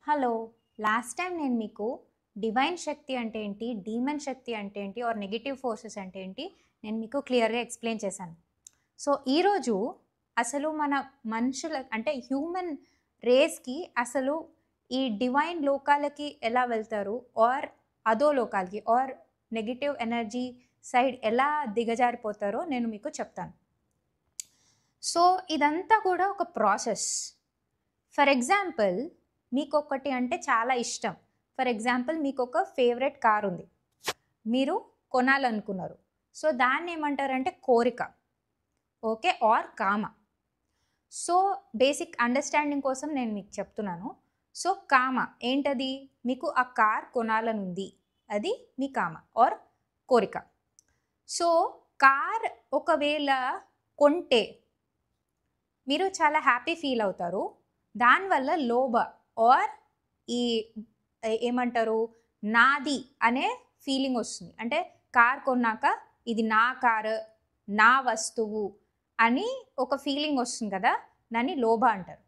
Hello, last time నేను మీకు divine శక్తి అంటే ఏంటి, డీమన్ శక్తి అంటే ఏంటి, ఆర్ నెగిటివ్ ఫోర్సెస్ అంటే ఏంటి నేను మీకు క్లియర్గా ఎక్స్ప్లెయిన్ చేశాను. సో ఈరోజు అసలు మన మనుషుల అంటే హ్యూమన్ రేస్కి అసలు ఈ డివైన్ లోకాలకి ఎలా వెళ్తారు, ఆర్ అదో లోకాలకి ఆర్ నెగిటివ్ ఎనర్జీ సైడ్ ఎలా దిగజారిపోతారో నేను మీకు చెప్తాను. సో ఇదంతా కూడా ఒక ప్రాసెస్. ఫర్ ఎగ్జాంపుల్, మీకు ఒకటి అంటే చాలా ఇష్టం. ఫర్ ఎగ్జాంపుల్, మీకు ఒక ఫేవరెట్ కార్ ఉంది, మీరు కొనాలనుకున్నారు. సో దాన్ని ఏమంటారంటే కోరిక, ఓకే, ఆర్ కామ. సో బేసిక్ అండర్స్టాండింగ్ కోసం నేను మీకు చెప్తున్నాను. సో కామ ఏంటది? మీకు ఆ కార్ కొనాలనుంది, అది మీ కామ ఆర్ కోరిక. సో కార్ ఒకవేళ కొంటే మీరు చాలా హ్యాపీ ఫీల్ అవుతారు. దానివల్ల లోభ ఆర్ ఈ ఏమంటారు నాది అనే ఫీలింగ్ వస్తుంది. అంటే కార్ కొన్నాక ఇది నా కారు, నా వస్తువు అని ఒక ఫీలింగ్ వస్తుంది కదా, దాన్ని లోభ అంటారు.